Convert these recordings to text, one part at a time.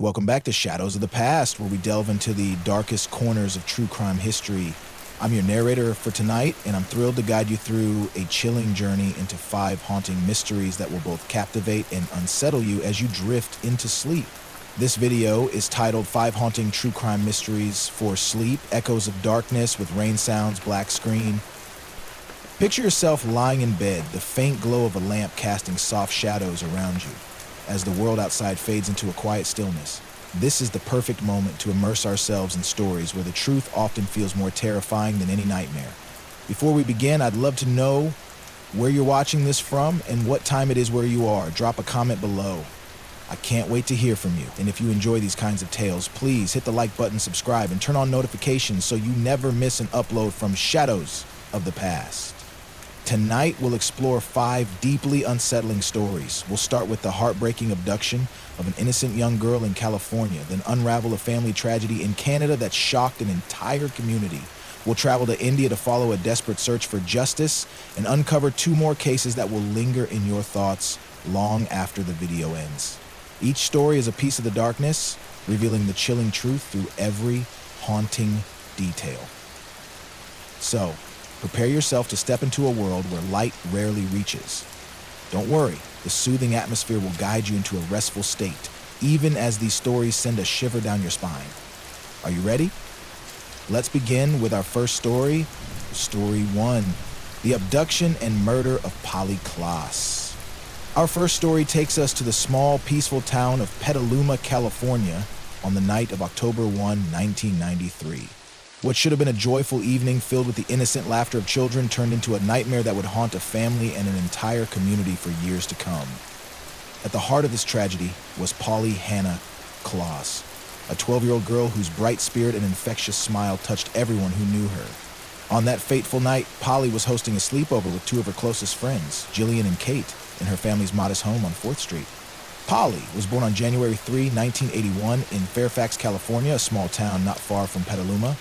Welcome back to Shadows of the Past, where we delve into the darkest corners of true crime history. I'm your narrator for tonight, and I'm thrilled to guide you through a chilling journey into 5 haunting mysteries that will both captivate and unsettle you as you drift into sleep. This video is titled 5 Haunting True Crime Mysteries for Sleep, Echoes of Darkness with Rain Sounds, Black Screen. Picture yourself lying in bed, the faint glow of a lamp casting soft shadows around you as the world outside fades into a quiet stillness. This is the perfect moment to immerse ourselves in stories where the truth often feels more terrifying than any nightmare. Before we begin, I'd love to know where you're watching this from and what time it is where you are. Drop a comment below. I can't wait to hear from you. And if you enjoy these kinds of tales, please hit the like button, subscribe, and turn on notifications so you never miss an upload from Shadows of the Past. Tonight, we'll explore 5 deeply unsettling stories. We'll start with the heartbreaking abduction of an innocent young girl in California, then unravel a family tragedy in Canada that shocked an entire community. We'll travel to India to follow a desperate search for justice and uncover 2 more cases that will linger in your thoughts long after the video ends. Each story is a piece of the darkness, revealing the chilling truth through every haunting detail. So, prepare yourself to step into a world where light rarely reaches. Don't worry, the soothing atmosphere will guide you into a restful state, even as these stories send a shiver down your spine. Are you ready? Let's begin with our first story, Story 1, The Abduction and Murder of Polly Klaas. Our first story takes us to the small, peaceful town of Petaluma, California, on the night of October 1, 1993. What should have been a joyful evening filled with the innocent laughter of children turned into a nightmare that would haunt a family and an entire community for years to come. At the heart of this tragedy was Polly Hannah Klaas, a 12-year-old girl whose bright spirit and infectious smile touched everyone who knew her. On that fateful night, Polly was hosting a sleepover with 2 of her closest friends, Jillian and Kate, in her family's modest home on 4th Street. Polly was born on January 3, 1981 in Fairfax, California, a small town not far from Petaluma.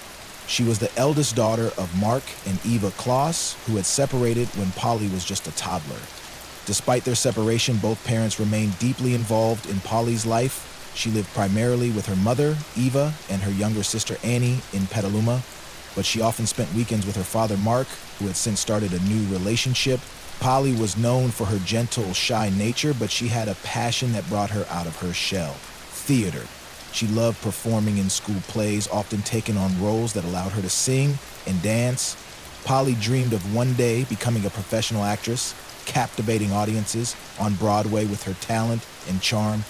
She was the eldest daughter of Mark and Eva Klaas, who had separated when Polly was just a toddler. Despite their separation, both parents remained deeply involved in Polly's life. She lived primarily with her mother, Eva, and her younger sister, Annie, in Petaluma, but she often spent weekends with her father, Mark, who had since started a new relationship. Polly was known for her gentle, shy nature, but she had a passion that brought her out of her shell: theater. She loved performing in school plays, often taking on roles that allowed her to sing and dance. Polly dreamed of one day becoming a professional actress, captivating audiences on Broadway with her talent and charm.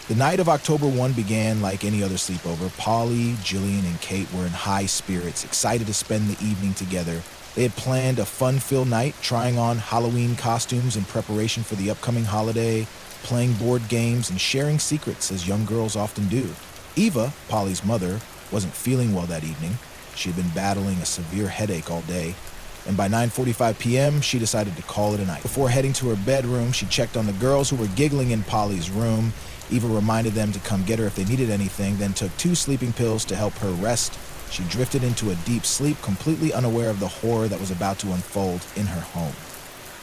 The night of October 1 began like any other sleepover. Polly, Jillian, and Kate were in high spirits, excited to spend the evening together. They had planned a fun-filled night, trying on Halloween costumes in preparation for the upcoming holiday, playing board games, and sharing secrets as young girls often do. Eva, Polly's mother, wasn't feeling well that evening. She had been battling a severe headache all day, and by 9:45 p.m., she decided to call it a night. Before heading to her bedroom, she checked on the girls who were giggling in Polly's room. Eva reminded them to come get her if they needed anything, then took 2 sleeping pills to help her rest. She drifted into a deep sleep, completely unaware of the horror that was about to unfold in her home.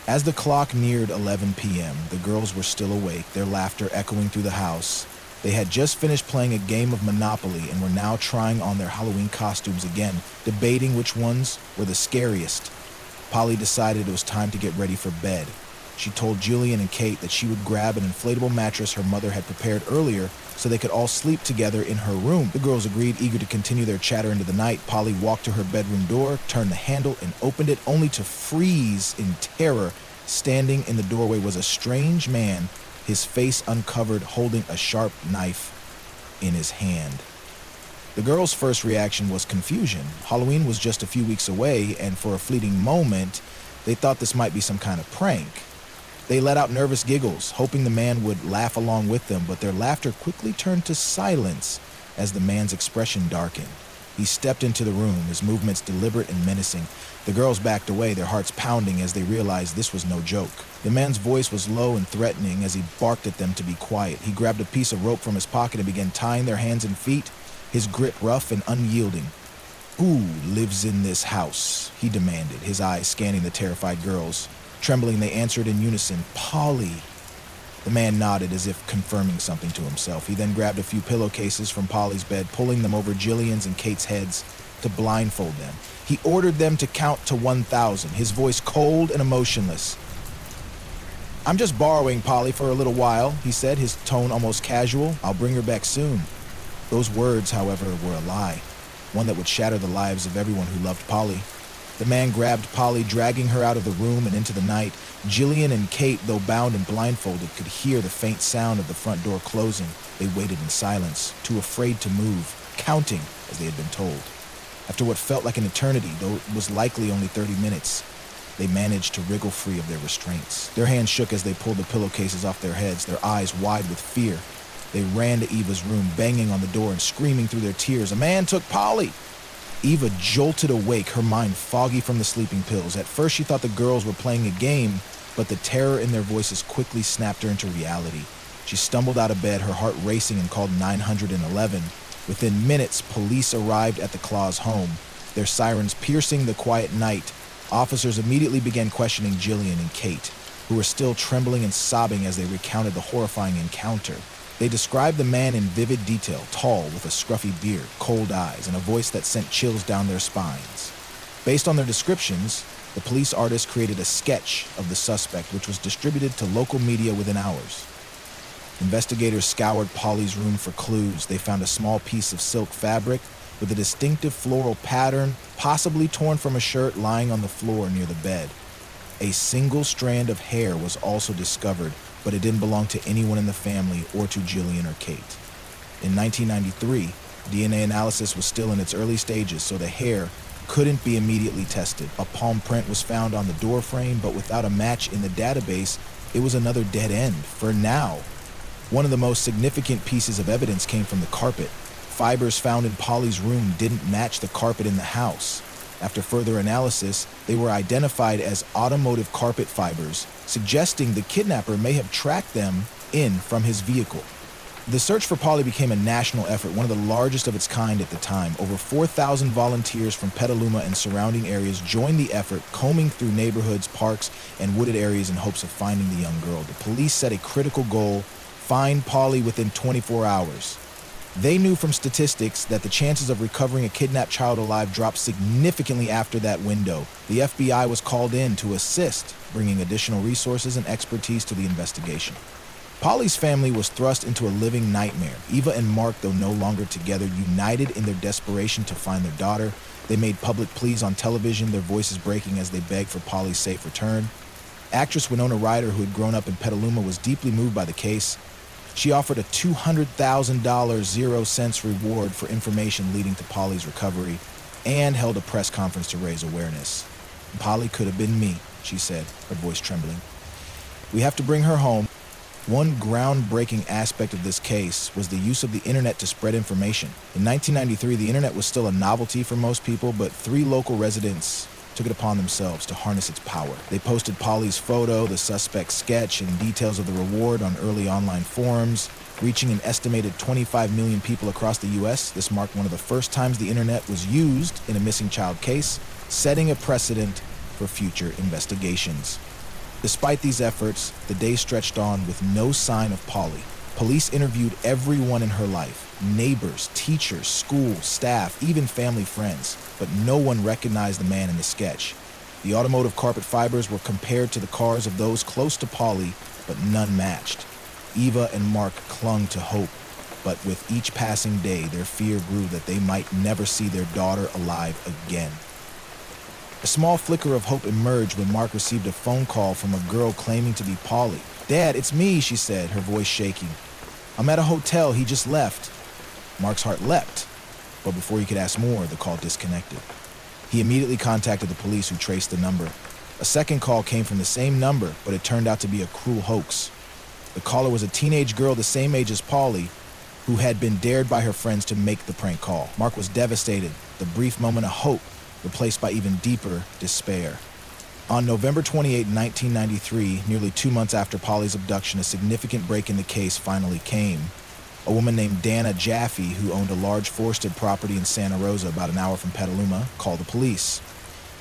As the clock neared 11 p.m., the girls were still awake, their laughter echoing through the house. They had just finished playing a game of Monopoly and were now trying on their Halloween costumes again, debating which ones were the scariest. Polly decided it was time to get ready for bed. She told Jillian and Kate that she would grab an inflatable mattress her mother had prepared earlier so they could all sleep together in her room. The girls agreed, eager to continue their chatter into the night. Polly walked to her bedroom door, turned the handle, and opened it, only to freeze in terror. Standing in the doorway was a strange man, his face uncovered, holding a sharp knife in his hand. The girls' first reaction was confusion. Halloween was just a few weeks away, and for a fleeting moment, they thought this might be some kind of prank. They let out nervous giggles, hoping the man would laugh along with them, but their laughter quickly turned to silence as the man's expression darkened. He stepped into the room, his movements deliberate and menacing. The girls backed away, their hearts pounding as they realized this was no joke. The man's voice was low and threatening as he barked at them to be quiet. He grabbed a piece of rope from his pocket and began tying their hands and feet, his grip rough and unyielding. "Who lives in this house?" he demanded, his eyes scanning the terrified girls. Trembling, they answered in unison, "Polly." The man nodded as if confirming something to himself. He then grabbed a few pillowcases from Polly's bed, pulling them over Jillian's and Kate's heads to blindfold them. He ordered them to count to 1,000, his voice cold and emotionless. "I'm just borrowing Polly for a little while," he said, his tone almost casual. "I'll bring her back soon." Those words, however, were a lie, one that would shatter the lives of everyone who loved Polly. The man grabbed Polly, dragging her out of the room and into the night. Jillian and Kate, though bound and blindfolded, could hear the faint sound of the front door closing. They waited in silence, too afraid to move, counting as they had been told. After what felt like an eternity, though it was likely only 30 minutes, they managed to wriggle free of their restraints. Their hands shook as they pulled the pillowcases off their heads, their eyes wide with fear. They ran to Eva's room, banging on the door and screaming through their tears, "A man took Polly!" Eva jolted awake, her mind foggy from the sleeping pills. At first she thought the girls were playing a game, but the terror in their voices quickly snapped her into reality. She stumbled out of bed, her heart racing, and called 911. Within minutes, police arrived at the Klaas home, their sirens piercing the quiet night. Officers immediately began questioning Jillian and Kate, who were still trembling and sobbing as they recounted the horrifying encounter. They described the man in vivid detail, tall with a scruffy beard, cold eyes, and a voice that sent chills down their spines. Based on their descriptions, the police artist created a sketch of the suspect, which was distributed to local media within hours. Investigators scoured Polly's room for clues. They found a small piece of silk fabric with a distinctive floral pattern, possibly torn from a shirt, lying on the floor near the bed. A single strand of hair was also discovered, but it didn't belong to anyone in the family or to Jillian or Kate. In 1993, DNA analysis was still in its early stages, so the hair couldn't be immediately tested. A palm print was found on the door frame, but without a match in the database, it was another dead end for now. One of the most significant pieces of evidence came from the carpet. Fibers found in Polly's room didn't match the carpet in the house. After further analysis, they were identified as automotive carpet fibers, suggesting the kidnapper may have tracked them in from his vehicle. The search for Polly became a national effort, one of the largest of its kind at the time. Over 4,000 volunteers from Petaluma and surrounding areas joined the effort, combing through neighborhoods, parks, and wooded areas in hopes of finding the young girl. The police set a critical goal: find Polly within 24 hours. They knew from statistics that the chances of recovering a kidnapped child alive dropped significantly after that window. The FBI was called in to assist, bringing additional resources and expertise to the investigation. Polly's family was thrust into a living nightmare. Eva and Mark, though no longer together, united in their desperation to find their daughter. They made public pleas on television, their voices breaking as they begged for Polly's safe return. Actress Winona Ryder, who had grown up in Petaluma, was deeply moved by the case. She offered a $200,000 0 cents reward for information leading to Polly's recovery and held a press conference to raise awareness. "Polly could have been me," she said, her voice trembling. "We have to bring her home." One groundbreaking aspect of this case was the use of the internet to spread information. In 1993, the internet was still a novelty for most people, but 3 local residents took it upon themselves to harness its power. They posted Polly's photo, the suspect's sketch, and details of the reward on early online forums, reaching an estimated 25 million people across the U.S. This marked one of the first times the internet was used in a missing child case, setting a precedent for future investigations. Despite these efforts, the day stretched on with no sign of Polly. Police interviewed everyone in her life: neighbors, teachers, school, staff, even family friends, but no one recognized the man in the sketch. The automotive carpet fibers were compared to the cars of those close to Polly, but none matched. Eva and Mark clung to hope, but with each passing day, their fear grew that they might never see their daughter alive again. A small flicker of hope emerged when Mark received a phone call from a girl claiming to be Polly. "Dad, it's me," she said, her voice shaking. "I'm at a hotel. He just left." Mark's heart leapt, but before he could ask more, the call disconnected. He immediately contacted the police, who traced the number. A second call came from the same number, but it turned out to be a cruel hoax. The caller was a teenage girl the same age as Polly, who had been dared by her friends to make the prank call. Mark was devastated, the brief moment of hope replaced by even deeper despair. On November 28, 1993, nearly 2 months after Polly's abduction, a significant break in the case finally came. A woman named Dana Jaffe, who owned a large forested property in Santa Rosa about an hour from Petaluma, called the police.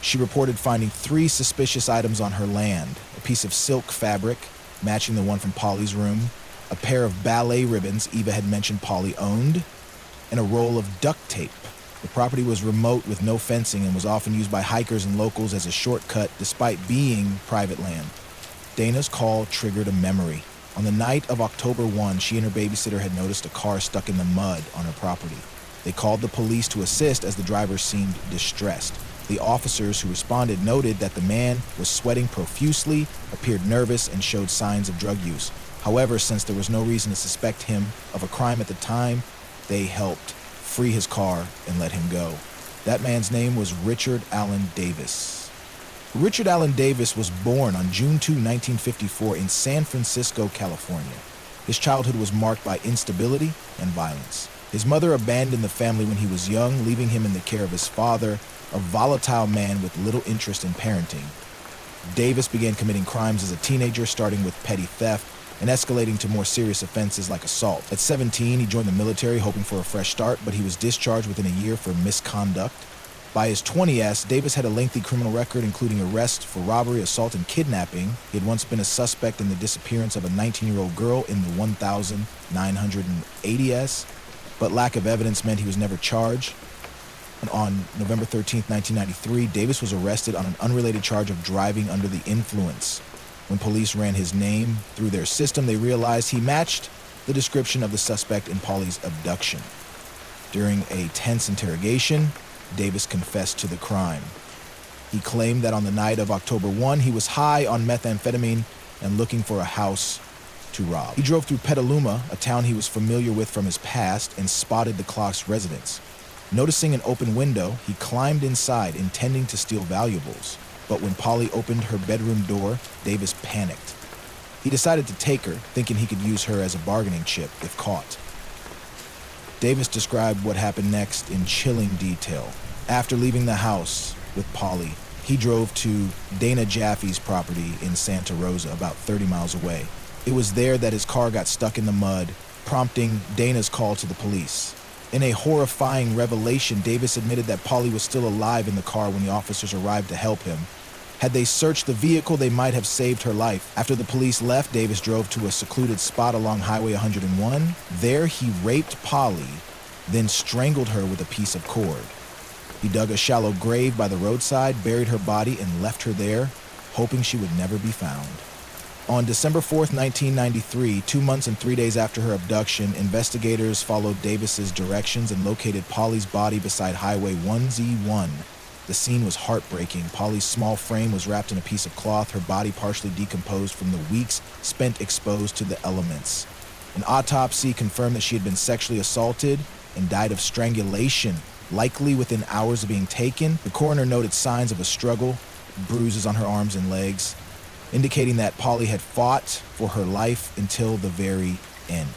She reported finding 3 suspicious items on her land: a piece of silk fabric, matching the one from Polly's room, a pair of ballet ribbons Eva had mentioned Polly owned, and a roll of duct tape. The property was remote with no fencing and was often used by hikers and locals as a shortcut despite being private land. Dana's call triggered a memory. On the night of October 1, she and her babysitter had noticed a car stuck in the mud on her property. They called the police to assist as the driver seemed distressed. The officers who responded noted that the man was sweating profusely, appeared nervous, and showed signs of drug use. However, since there was no reason to suspect him of a crime at the time, they helped free his car and let him go. That man's name was Richard Allen Davis. Richard Allen Davis was born on June 2, 1954 in San Francisco, California. His childhood was marked by instability and violence. His mother abandoned the family when he was young, leaving him in the care of his father, a volatile man with little interest in parenting. Davis began committing crimes as a teenager, starting with petty theft and escalating to more serious offenses like assault. At 17, he joined the military hoping for a fresh start, but he was discharged within a year for misconduct. By his 20s, Davis had a lengthy criminal record, including arrests for robbery, assault, and kidnapping. He had once been a suspect in the disappearance of a 19-year-old girl in the 1980s, but lack of evidence meant he was never charged. And on November 13, 1993, Davis was arrested on an unrelated charge of driving under the influence. When police ran his name through their system, they realized he matched the description of the suspect in Polly's abduction. During a tense interrogation, Davis confessed to the crime. He claimed that on the night of October 1, he was high on methamphetamine and looking for a house to rob. He drove through Petaluma, a town he was familiar with from his past, and spotted the Klaas residence. Noticing an open window, he climbed inside, intending to steal valuables. But when Polly opened her bedroom door, Davis panicked. He decided to take her, thinking he could use her as a bargaining chip if caught. Davis described what happened next in chilling detail. After leaving the house with Polly, he drove to Dana Jaffe's property in Santa Rosa, about 30 miles away. It was there that his car got stuck in the mud, prompting Dana's call to the police. In a horrifying revelation, Davis admitted that Polly was still alive in the car when the officers arrived to help him. Had they searched the vehicle, they might have saved her life. After the police left, Davis drove to a secluded spot along Highway 101. There, he raped Polly, then strangled her with a piece of cord. He dug a shallow grave by the roadside, buried her body, and left her there, hoping she would never be found. On December 4th, 1993, 2 months and 3 days after her abduction, investigators followed Davis's directions and located Polly's body beside Highway 1Z1. The scene was heartbreaking. Polly's small frame was wrapped in a piece of cloth, her body partially decomposed from the weeks spent exposed to the elements. An autopsy confirmed that she had been sexually assaulted and died of strangulation, likely within hours of being taken. The coroner noted signs of a struggle, bruises on her arms and legs, indicating that Polly had fought for her life until the very end.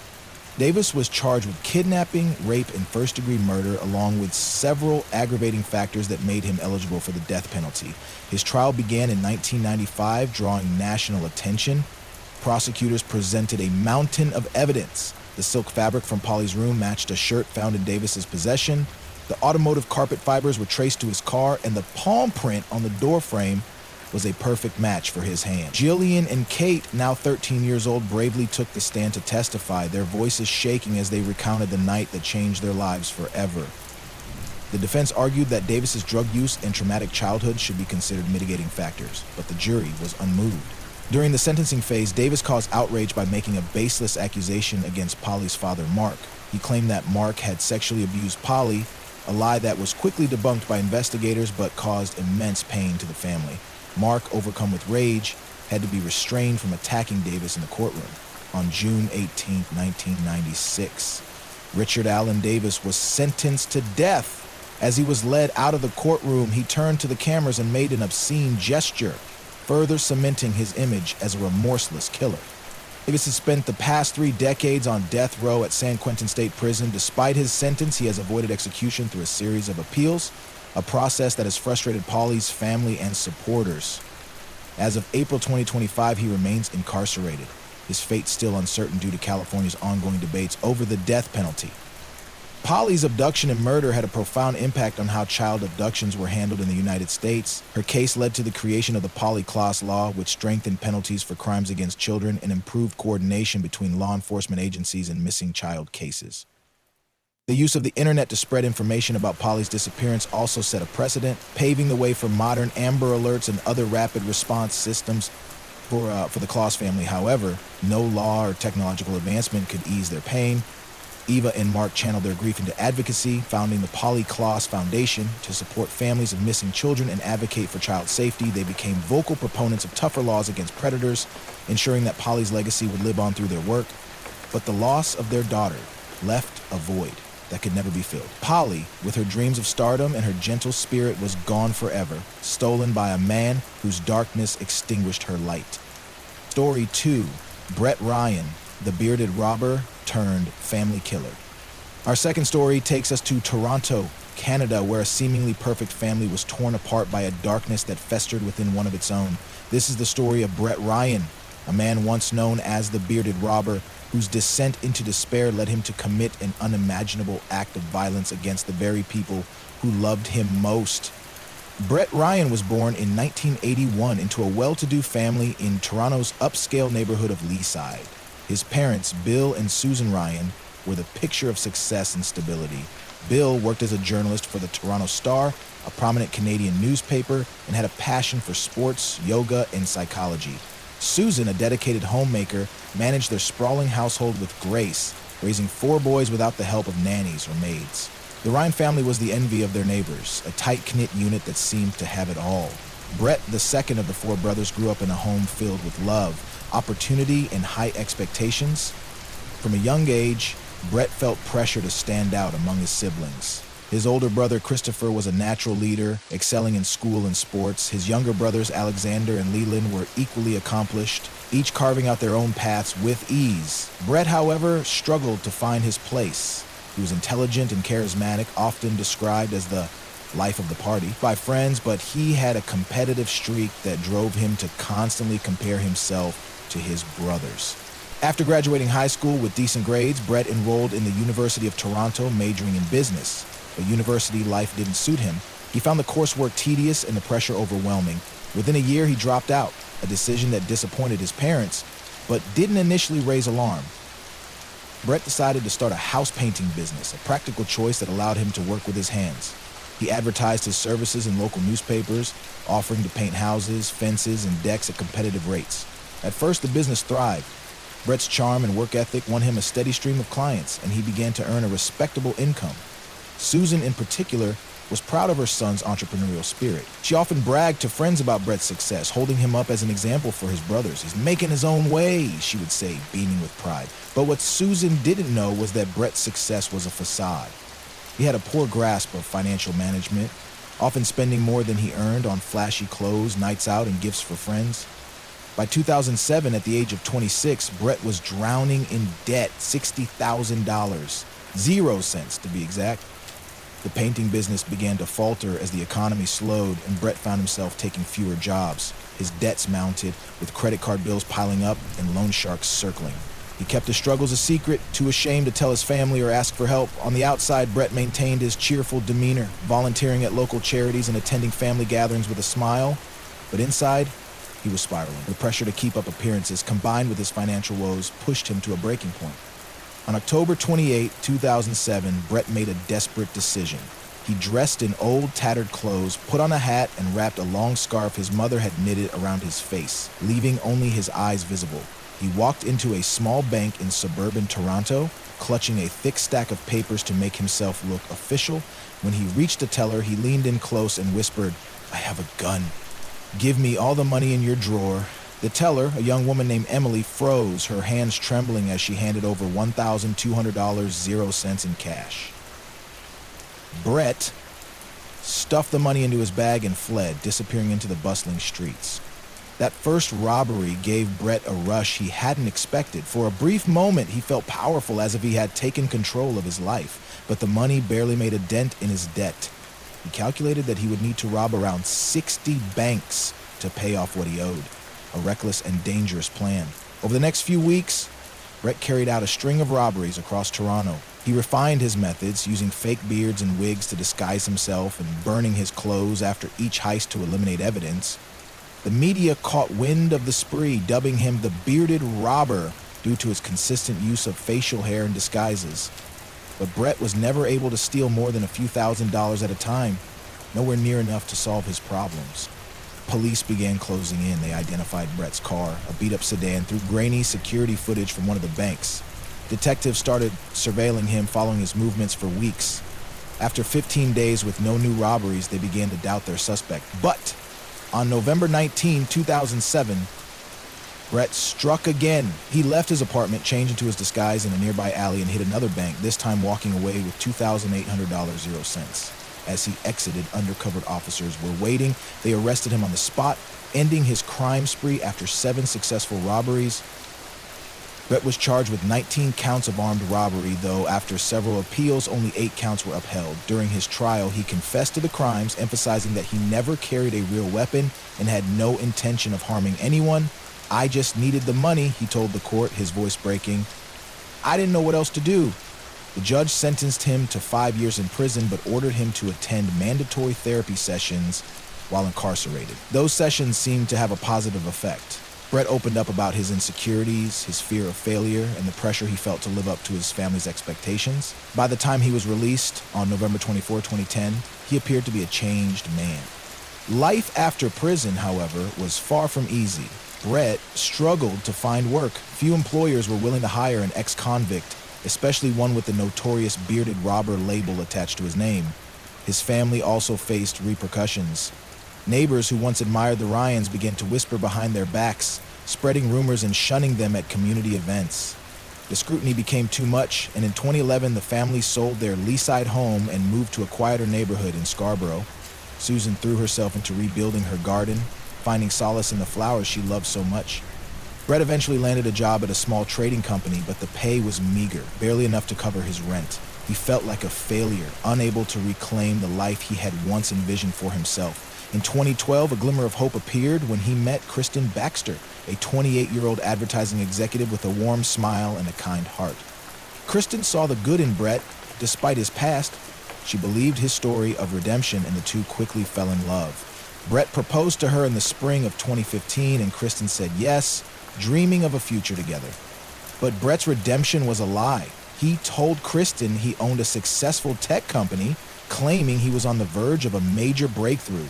Davis was charged with kidnapping, rape, and first-degree murder, along with several aggravating factors that made him eligible for the death penalty. His trial began in 1995, drawing national attention. Prosecutors presented a mountain of evidence. The silk fabric from Polly's room matched a shirt found in Davis's possession. The automotive carpet fibers were traced to his car, and the palm print on the door frame was a perfect match for his hand. Jillian and Kate, now 13 years old, bravely took the stand to testify, their voices shaking as they recounted the night that changed their lives forever. The defense argued that Davis's drug use and traumatic childhood should be considered mitigating factors, but the jury was unmoved. During the sentencing phase, Davis caused outrage by making a baseless accusation against Polly's father, Mark. He claimed that Mark had sexually abused Polly, a lie that was quickly debunked by investigators but caused immense pain to the family. Mark, overcome with rage, had to be restrained from attacking Davis in the courtroom. On June 18, 1996, Richard Allen Davis was sentenced to death. As he was led out of the courtroom, he turned to the cameras and made an obscene gesture, further cementing his image as a remorseless killer. Davis has spent the past 3 decades on death row at San Quentin State Prison. Despite his sentence, he has avoided execution through a series of appeals, a process that has frustrated Polly's family and supporters. As of April 2025, he remains incarcerated, his fate still uncertain due to California's ongoing debates over the death penalty. Polly's abduction and murder had a profound impact on how child abductions were handled in the United States. Her case led to the creation of the Polly Klaas law, which strengthened penalties for crimes against children and improved coordination between law enforcement agencies in missing child cases. The use of the internet to spread information about Polly's disappearance also set a precedent, paving the way for modern Amber Alerts and other rapid response systems for the Klaas family. However, no law or technological advancement could ease their pain. Eva and Mark channeled their grief into advocacy, founding the Polly Klaas Foundation to support families of missing children and advocate for child safety. They became vocal proponents of tougher laws against predators, ensuring that Polly's legacy would live on through their work. But the loss of their daughter left a void that could never be filled. Polly, with her dreams of stardom and her gentle spirit, was gone forever, stolen by a man whose darkness extinguished her light. Story 2, Brett Ryan, the bearded robber turned family killer. Our second story takes us to Toronto, Canada, where a seemingly perfect family was torn apart by a darkness that festered within one of its own. This is the story of Brett Ryan, a man once known as the bearded robber, whose descent into despair led him to commit an unimaginable act of violence against the very people who loved him most. Brett Ryan was born in 1981 into a well-to-do family in Toronto's upscale neighborhood of Leaside. His parents, Bill and Susan Ryan, were the picture of success and stability. Bill worked as a journalist for the Toronto Star, a prominent Canadian newspaper, and had a passion for sports, yoga, and psychology. Susan, a dedicated homemaker, managed their sprawling household with grace, raising 4 boys without the help of nannies or maids. The Ryan family was the envy of their neighbors, a tight-knit unit that seemed to have it all. Brett, the second of the 4 brothers, grew up in a home filled with love, opportunity, and high expectations. From a young age, Brett felt pressure to stand out among his siblings. His older brother, Christopher, was a natural leader, excelling in school and sports. His younger brothers, Alexander and Leland, were equally accomplished, each carving out their own paths with ease. Brett, however, struggled to find his place. He was intelligent and charismatic, often described as the life of the party by friends, but he had a competitive streak that drove him to constantly compare himself to his brothers. After graduating high school with decent grades, Brett enrolled in the University of Toronto, majoring in business. But university life didn't suit him. He found the coursework tedious and the pressure overwhelming. Within a year, he dropped out, a decision that disappointed his parents, but didn't initially raise alarm. Brett decided to start a house painting business, a practical choice that allowed him to work with his hands. He advertised his services in local newspapers, offering to paint houses, fences, and decks at competitive rates. At first, the business thrived. Brett's charm and work ethic won him a steady stream of clients, and he began to earn a respectable income. Susan, in particular, was proud of her son's entrepreneurial spirit. She often bragged to friends about Brett's success, holding him up as an example for his brothers. "He's making his own way," she would say, beaming with pride. But what Susan didn't know was that Brett's success was a facade. He had a poor grasp of financial management, often spending more than he earned on flashy clothes, nights out, and gifts for friends. By 2007, at the age of 26, Brett was drowning in debt, $60,000, 0 cents to be exact. The painting business began to falter as the economy slowed, and Brett found himself taking fewer jobs. His debts mounted, with credit card bills piling up and loan sharks circling. He kept his struggles a secret, too ashamed to tell his family or ask for help. On the outside, Brett maintained his cheerful demeanor, volunteering at local charities and attending family gatherings with a smile. But inside, he was spiraling. The pressure to keep up appearances, combined with his financial woes, pushed him to a breaking point. On October 28, 2007, Brett made a desperate decision. He dressed in old, tattered clothes, put on a hat, and wrapped a long scarf his mother had knitted around his face, leaving only his eyes visible. He walked into a small bank in suburban Toronto, clutching a thick stack of papers to make himself look official. When he reached the teller, he leaned in close and whispered, "I have a gun. Give me all the money in your drawer." The teller, a young woman named Emily, froze, her hands trembling as she handed over $1,200, 0 cents in cash. Brett stuffed the money into his bag and fled, disappearing into the bustling streets. That first robbery gave Brett a rush he hadn't expected. For a brief moment, he felt powerful, as if he had taken control of his life, but the money barely made a dent in his debt. He calculated that he would need to rob around 60 banks to pay off what he owed. A reckless and dangerous plan. Over the next few weeks, Brett carried out a string of robberies across Toronto, He refined his methods, using fake beards and wigs to disguise himself and burning his clothes after each heist to eliminate evidence. The media caught wind of the spree, dubbing him the bearded robber due to his consistent use of facial hair and disguises. But Brett was never able to steal more than a few $1,000s at a time, nowhere near enough to solve his problems. Police began closing in. They identified Brett's car, a beat-up sedan, through grainy security footage from one of the banks. Detectives started surveilling him, following his movements for weeks. After 15 days with no new robberies, they began to doubt their suspect. But on November 19, 2007, Brett struck again. He left his apartment, changed into his disguise in a nearby alley, and hit another bank, this time walking away with $2,800.00. As he exited, undercover officers were waiting. They arrested him on the spot, ending his crime spree after 7 successful robberies. Brett was charged with 19 counts of armed robbery, though after several appeals, only 8 counts were upheld. During his trial, he confessed to the crimes, emphasizing that he never carried a real weapon and had no intention of harming anyone. "I just needed the money," he told the court, his voice breaking. "I didn't know what else to do." The judge sentenced him to 5 years in prison, but ordered him to attend mandatory therapy sessions while incarcerated. Those sessions seemed to have a positive effect. Brett opened up about his insecurities, his fear of failure, and the pressure he felt to live up to his family's expectations. By the time he was released on November 24, 2010, he appeared to be a changed man. Life after prison, however, was far from easy. Brett struggled to find work. Few employers were willing to hire an ex-convict, especially one with the notorious bearded robber label attached to his name. His family also faced repercussions. Neighbors who once admired the Ryans began to whisper behind their backs, spreading rumors and shunning them at community events. The scrutiny became too much, and in 2011, the family sold their Leaside home and moved to a quieter neighborhood in Scarborough. Susan threw herself into rebuilding her garden, finding solace in the flowers she loved so much. Brett eventually landed a job at a small trading company, but the pay was meager, barely enough to cover his rent. He felt like a failure, unable to reclaim the life he had once envisioned for himself. In 2012, a glimmer of hope appeared when he met Kristen Baxter, a 28-year-old advertising executive with a warm smile and a kind heart. Kristen saw the good in Brett, despite his past. She believed his story of redemption, and the two quickly fell in love. Brett proposed to her in the spring of 2015, and Kristen said yes, dreaming of a future together. But Brett's redemption was a lie. He told Kristen he owned a successful tech company, claiming he was on the verge of a major breakthrough.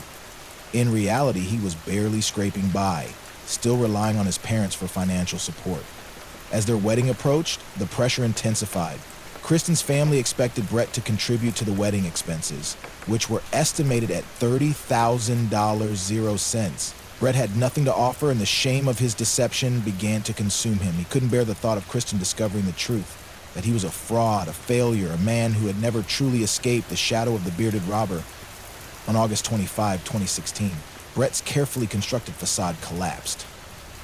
In reality, he was barely scraping by, still relying on his parents for financial support. As their wedding approached, the pressure intensified. Kristen's family expected Brett to contribute to the wedding expenses, which were estimated at $30,000.00. Brett had nothing to offer, and the shame of his deception began to consume him. He couldn't bear the thought of Kristen discovering the truth, that he was a fraud, a failure, a man who had never truly escaped the shadow of the bearded robber. On August 25, 2016, Brett's carefully constructed facade collapsed.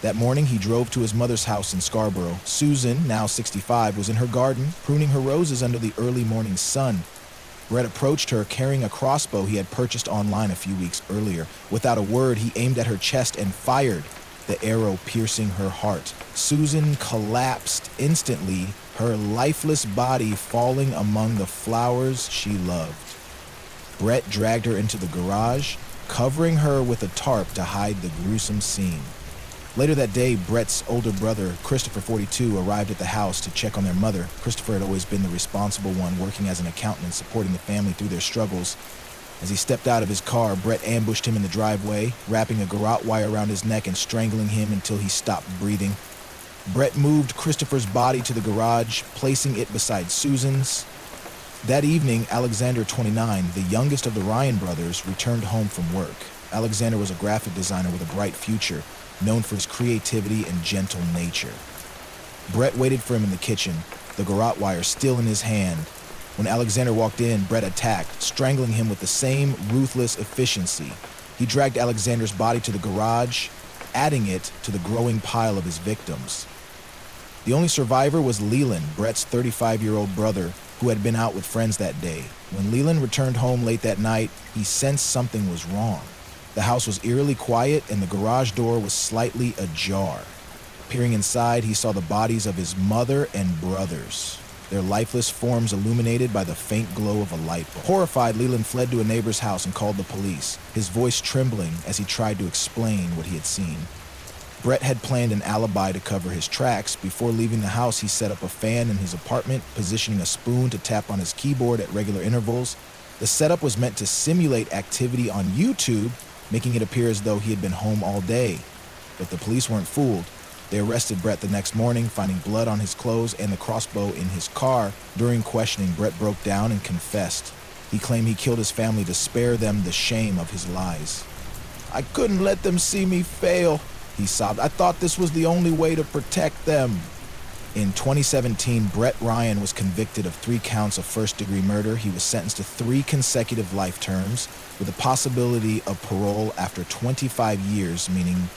That morning, he drove to his mother's house in Scarborough. Susan, now 65, was in her garden, pruning her roses under the early morning sun. Brett approached her carrying a crossbow he had purchased online a few weeks earlier. Without a word, he aimed at her chest and fired, the arrow piercing her heart. Susan collapsed instantly, her lifeless body falling among the flowers she loved. Brett dragged her into the garage, covering her with a tarp to hide the gruesome scene. Later that day, Brett's older brother, Christopher, 42, arrived at the house to check on their mother. Christopher had always been the responsible one, working as an accountant and supporting the family through their struggles. As he stepped out of his car, Brett ambushed him in the driveway, wrapping a garrote wire around his neck and strangling him until he stopped breathing. Brett moved Christopher's body to the garage, placing it beside Susan's. That evening, Alexander, 29, the youngest of the Ryan brothers, returned home from work. Alexander was a graphic designer with a bright future, known for his creativity and gentle nature. Brett waited for him in the kitchen, the garrote wire still in his hand. When Alexander walked in, Brett attacked, strangling him with the same ruthless efficiency. He dragged Alexander's body to the garage, adding it to the growing pile of his victims. The only survivor was Leland, Brett's 35-year-old brother, who had been out with friends that day. When Leland returned home late that night, he sensed something was wrong. The house was eerily quiet, and the garage door was slightly ajar. Peering inside, he saw the bodies of his mother and brothers. their lifeless forms illuminated by the faint glow of a light bulb. Horrified, Leland fled to a neighbor's house and called the police, his voice trembling as he tried to explain what he had seen. Brett had planned an alibi to cover his tracks. Before leaving the house, he set up a fan in his apartment, positioning a spoon to tap on his keyboard at regular intervals. The setup was meant to simulate activity on YouTube, making it appear as though he had been home all day. But the police weren't fooled. They arrested Brett the next morning, finding blood on his clothes and the crossbow in his car. During questioning, Brett broke down and confessed. He claimed he killed his family to spare them the shame of his lies. "I couldn't let them see me fail," he sobbed. "I thought this was the only way to protect them." In 2017, Brett Ryan was convicted of 3 counts of first-degree murder. He was sentenced to 3 consecutive life terms with a possibility of parole after 25 years, meaning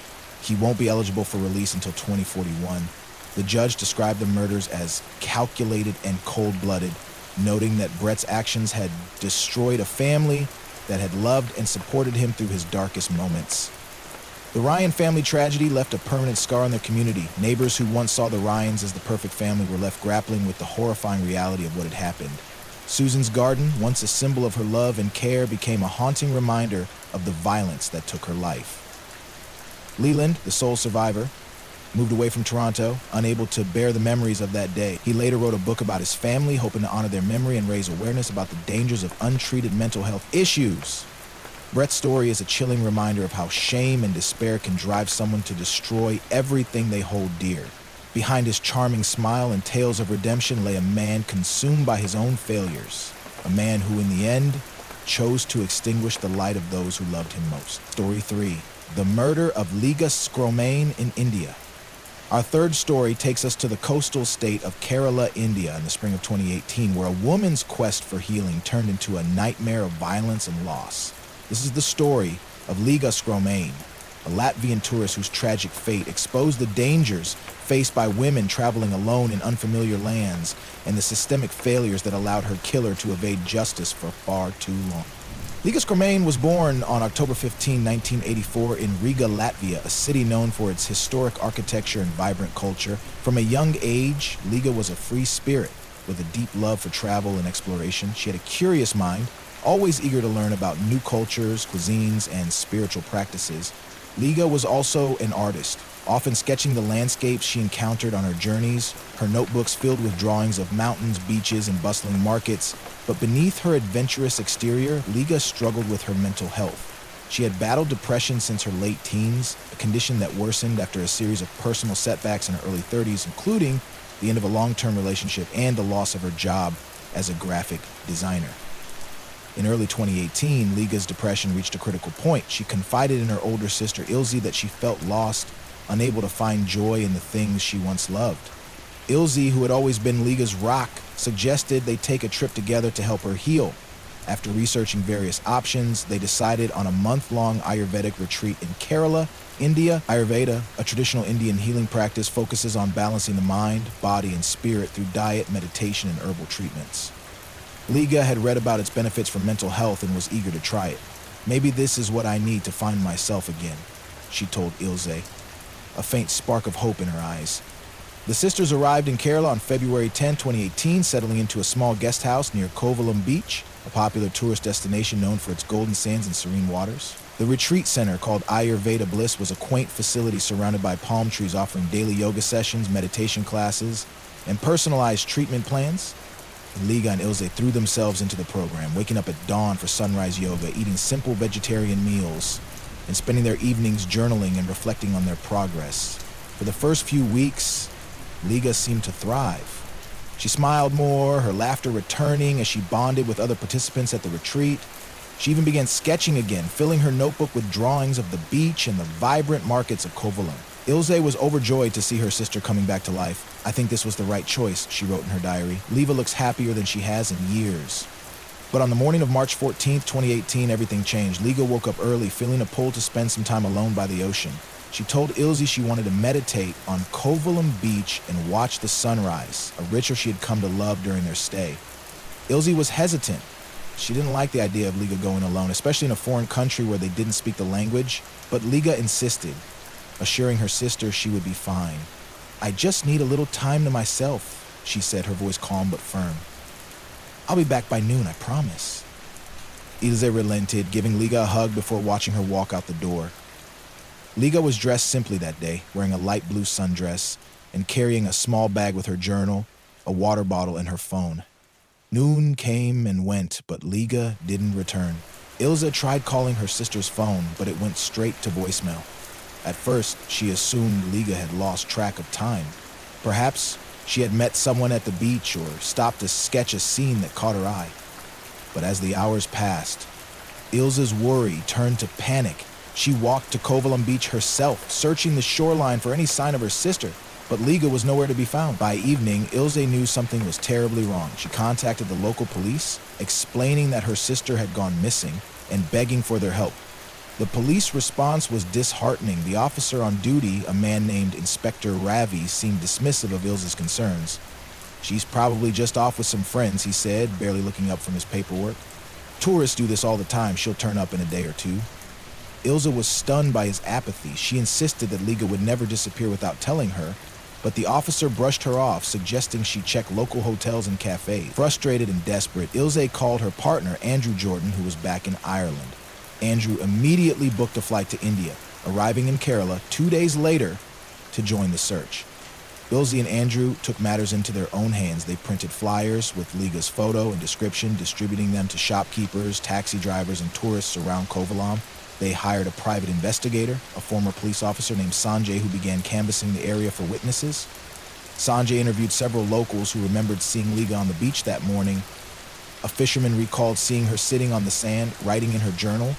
he won't be eligible for release until 2041. The judge described the murders as calculated and cold-blooded, noting that Brett's actions had destroyed a family that had loved and supported him through his darkest moments. The Ryan family tragedy left a permanent scar on their community. Neighbors who once saw the Ryans as the perfect family were left grappling with the horrifying reality of what had happened. Susan's garden, once a symbol of her love and care, became a haunting reminder of the violence that took her life. Leland, the sole survivor, moved away from Toronto, unable to bear the memories of that day. He later wrote a book about his family, hoping to honor their memory and raise awareness about the dangers of untreated mental health issues. Brett's story is a chilling reminder of how shame and despair can drive someone to destroy everything they hold dear. Behind his charming smile and tales of redemption lay a man consumed by his own failures, a man who in the end chose to extinguish the light of those who loved him most. Story 3. The murder of Liga Skromane in India. Our third story takes us to the coastal state of Kerala, India in the spring of 2018, where a woman's quest for healing turned into a nightmare of violence and loss. This is the story of Liga Skromane, a Latvian tourist whose tragic fate exposed the dangers faced by women traveling alone in unfamiliar lands and the systemic failures that allowed her killer to evade justice for far too long. Liga Skromane was born on October 15, 1984 in Riga, Latvia, a city known for its historic architecture and vibrant culture. From a young age, Liga was a free spirit with a deep love for travel and exploration. She had a curious mind, always eager to learn about new cultures, cuisines, and spiritual practices. Liga was also an artist, often sketching the landscapes she encountered on her journeys, her notebooks filled with drawings of mountains, beaches, and bustling markets. But beneath her adventurous exterior, Liga struggled with her mental health. She had battled depression since her late teens, a condition that worsened after a series of personal setbacks in her early 30s, including the end of a long-term relationship and the loss of her job as a graphic designer. In early 2018, Liga's depression reached a critical point. She confided in her older sister Ilse that she felt lost, unable to find joy in the things she once loved. Ilse, who had always been Liga's rock, suggested they take a trip together to help her heal. After researching various options, they decided on a month-long Ayurvedic retreat in Kerala, India. Ayurveda, a traditional Indian healing practice, focuses on balancing the mind, body, and spirit through diet, meditation, and herbal treatments. Liga had read about its benefits for mental health and was eager to try it. "Maybe this is what I need to find myself again," she told Ilse, a faint spark of hope in her eyes. The sisters arrived in Kerala on February 10, 2018, settling into a small guest house near Kovalam Beach, a popular tourist destination known for its golden sands and serene waters. The retreat center, called Ayurveda Bliss, was a quaint facility surrounded by palm trees offering daily yoga sessions, meditation classes, and personalized treatment plans. Liga and Ilse threw themselves into the program, waking up at dawn for sunrise yoga, eating simple vegetarian meals, and spending their evenings journaling and reflecting on their progress. For the first few weeks, Liga seemed to thrive. She smiled more, her laughter returning as she bonded with other participants at the retreat. She even began sketching again, filling her notebook with drawings of the beach and the vibrant markets of Kovalam. Ilse was overjoyed to see her sister coming back to life. "I think this was the right choice," she wrote in her diary. "Liva looks happier than she has in years." But on the morning of March 14th, 2018, everything changed. Liga woke up early, feeling a pull to spend some time alone by the ocean. She told Ilse she wanted to meditate on Kovalam Beach and watch the sunrise, a ritual she had come to love during their stay. Ilse was hesitant. She didn't like the idea of Liga going alone, especially in a foreign country where they didn't speak the language. But Liga insisted, assuring her sister she would be fine. "I just need a little time to myself," she said, her voice calm but firm. "I'll be back by noon, I promise." Ilse relented, giving Liga a hug before watching her walk out the door. Liga was dressed simply that day, wearing a light blue sundress and carrying a small bag with her journal, a water bottle, and her phone. Noon came and went, but Liga didn't return. Ilse tried calling her sister's phone, but it went straight to voicemail. At first, she assumed Liga had lost track of time. Perhaps she had met someone at the beach or stopped to sketch a scene that caught her eye. But as the hours passed, Ilse's worry turned to panic. She walked to Kovalam Beach herself, searching the shoreline for any sign of her sister, but Liga was nowhere to be found. By evening, Ilse knew something was terribly wrong. She contacted the local police, explaining that her sister had gone missing and begging for their help. The police response was disheartening. The officer on duty, a man named Inspector Ravi, seemed dismissive of Ilse's concerns. "She's probably just off with some friends," he said, barely looking up from his paperwork. "Tourists do this all the time. She'll turn up in a day or two." Ilse was stunned by his apathy. She insisted that Liga would never disappear without telling her, but the officer brushed her off, suggesting she check local hotels and cafes. Frustrated and desperate, Ilse called her partner, Andrew Jordan, who was back in Ireland. Andrew immediately booked a flight to India, arriving in Kerala 2 days later to join the search. Ilse and Andrew took matters into their own hands. They printed flyers with Liga's photo and description, distributing them to shopkeepers, taxi drivers, and tourists around Kovalam. They hired a private investigator, a former police officer named Sanjay, who began canvassing the area for witnesses. Sanjay interviewed several locals who remembered seeing Liga on the beach that morning. A fisherman recalled seeing her sitting on the sand, writing in her journal.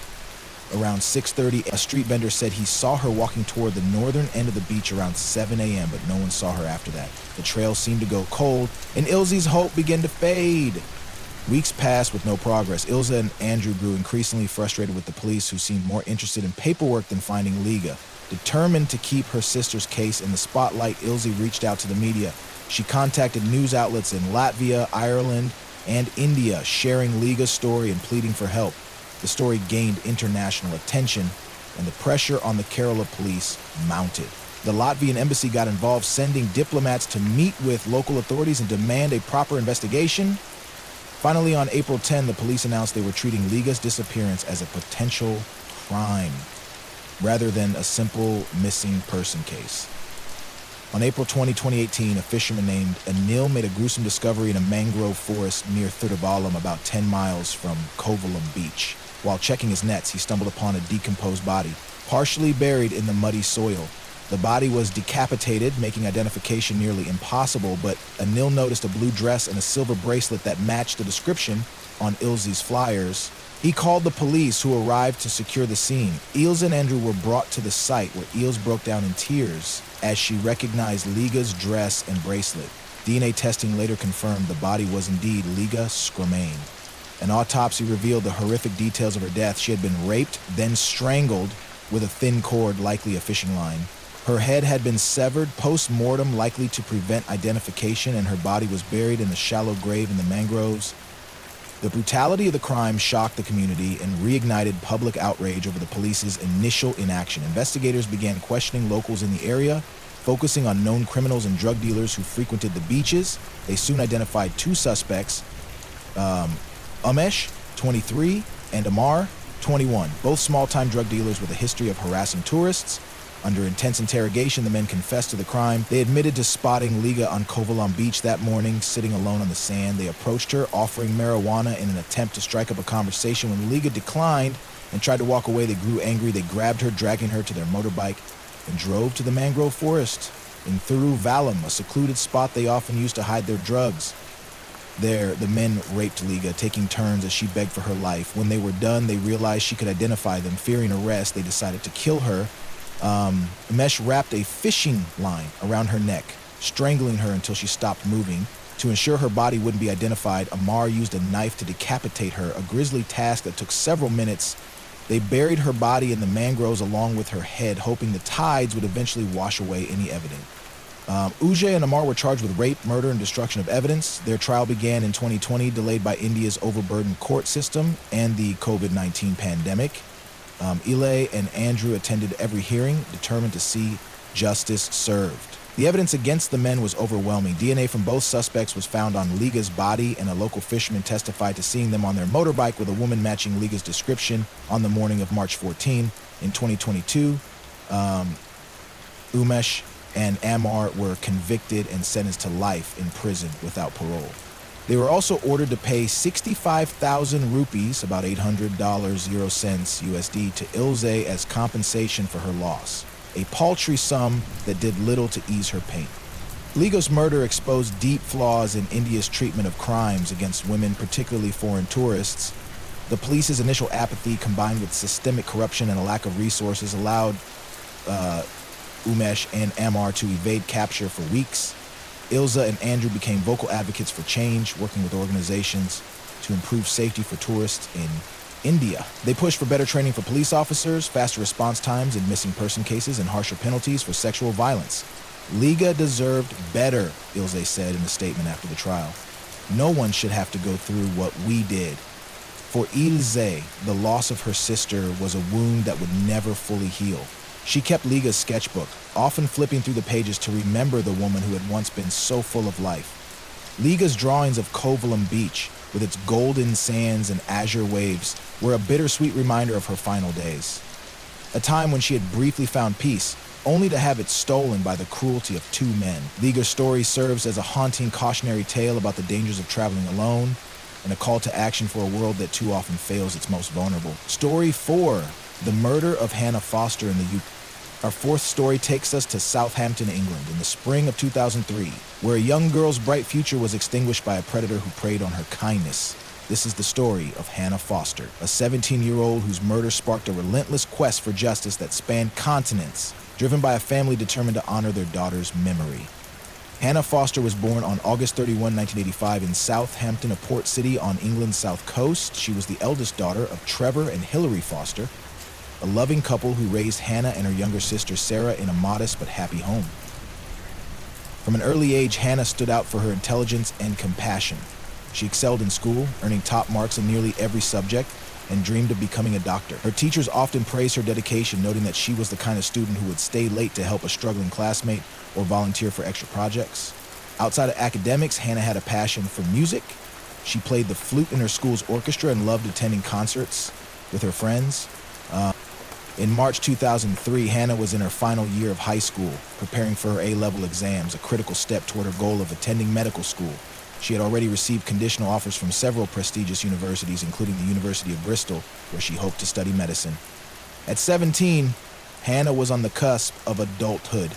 Around 6:30, a street vendor said he saw her walking toward the northern end of the beach around 7 a.m., but no one saw her after that. The trail seemed to go cold, and Ilse's hope began to fade. Weeks passed with no progress. Ilse and Andrew grew increasingly frustrated with the police, who seemed more interested in paperwork than finding Liga. Determined to keep her sister's case in the spotlight, Ilse reached out to the media. She contacted news outlets in Latvia, Ireland, and India, sharing Liga's story and pleading for help. The story gained international attention, and the pressure on the Kerala police mounted. The Latvian embassy got involved, sending diplomats to meet with local authorities and demand a proper investigation. Finally, on April 10, the police announced they were treating Liga's disappearance as a potential crime, rather than a simple missing person case. On April 20, 2018, a fisherman named Anil made a gruesome discovery in a mangrove forest near Thiruvallam, about 10 miles from Kovalam Beach. While checking his nets, he stumbled upon a decomposed body, partially buried in the muddy soil. The body was decapitated, making identification nearly impossible, but Anil noticed a blue dress and a silver bracelet that matched the description on Ilse's flyers. He called the police, who arrived to secure the scene. Ilse and Andrew were brought to the site, where Ilse broke down in tears as she recognized Liga's dress and bracelet. DNA testing later confirmed the body was indeed Liga Skromane. An autopsy revealed the horrific details of her death. She had been raped, then strangled with a thin cord, likely a fishing line. Her head had been severed post-mortem, likely to prevent identification, and her body was buried in a shallow grave in the mangroves. The brutality of the crime shocked the community and reignited public outrage over the police's initial inaction. Investigators began questioning locals in the area, focusing on known criminals and drug dealers who frequented the beaches. They soon identified two suspects, Umesh, 23, and Amar, 21, both small-time drug dealers with a history of harassing tourists. Under intense interrogation, the men confessed to the crime. They admitted to spotting Liga on Kovalam Beach that morning, sitting alone on the sand. They approached her, offering marijuana in an attempt to strike up a conversation. When Liga declined and tried to walk away, they grew angry. They grabbed her, dragging her to their motorbike, and drove to the mangrove forest in Thiruvallam, a secluded spot they often used to hide their drugs. There, the men raped Liga, taking turns as she begged for her life. When they were done, they realized she could identify them. Fearing arrest, they decided to kill her. Mesh wrapped a fishing line around her neck, strangling her until she stopped moving. To ensure her body wouldn't be identified, Amar used a knife to decapitate her, a grisly task that took several minutes. They buried her body in the mangroves along with her head, hoping the tides would eventually wash away any evidence. Ujay and Amar were charged with rape, murder, and destruction of evidence. Their trial began in 2020, delayed by India's overburdened court system and the COVID-19 pandemic. Ile and Andrew attended every hearing, determined to see justice served. The evidence against the men was overwhelming. DNA from both suspects was found on Liga's body, and a local fisherman testified to seeing them on their motorbike with a woman matching Liga's description on the morning of March 14. In 2022, Umesh and Amar were convicted and sentenced to life in prison without parole. They were also ordered to pay 65,000 rupees, about $800.00 USD, to Ilse as compensation for her loss, a paltry sum that did little to ease her pain. Liga's murder exposed deep flaws in India's treatment of crimes against women, particularly foreign tourists. The police's initial apathy, combined with systemic corruption and a lack of resources, allowed Umesh and Amar to evade capture for weeks. Ilse and Andrew became vocal advocates for change, working with organizations to improve safety for tourists in India. They pushed for better training for police officers, faster response times in missing person cases, and harsher penalties for sexual violence. Liga deserved better, Ilse said in a statement after the trial. No one should have to go through what we did. For Ilse, the loss of her sister was a wound that would never fully heal. She kept Liga's sketchbook, often flipping through the pages to remember the woman who had once been so full of life. Liga's drawings of Kovalam Beach, with its golden sands and azure waves, were a bittersweet reminder of her final days. A time when she had briefly found peace, only to have it stolen by the cruelty of two men. Liga's story serves as a haunting cautionary tale about the dangers of traveling alone, and a call to action for a world that too often fails its most vulnerable. Story 4. The murder of Hannah Foster in the UK. Our fourth story takes us to Southampton, England, in the spring of 2003, where a young girl's bright future was extinguished by a predator who preyed on her kindness. This is the story of Hannah Foster, a 17-year-old whose murder sparked a relentless quest for justice that spanned continents, driven by a family determined to honor their daughter's memory. Hannah Foster was born on August 31, 1985 in Southampton, a port city on England's south coast. She was the eldest daughter of Trevor and Hilary Foster, a loving couple who raised Hannah and her younger sister Sarah in a modest but happy home. From an early age, Hannah stood out for her intelligence and compassion. She excelled in school, earning top marks in nearly every subject, and dreamed of becoming a doctor. Her teachers often praised her dedication, noting that she was the kind of student who would stay late to help a struggling classmate or volunteer for extra projects. Outside of academics, Hannah had a passion for music. She played the flute in her school's orchestra and loved attending concerts with her friends. In March 2003, Hannah was in her final year of high school, preparing for her A-level exams, a critical step toward her goal of attending medical school. She had already received conditional offers from several prestigious universities, including the University of Bristol, where she hoped to study medicine. At 17, Hannah was on the cusp of adulthood,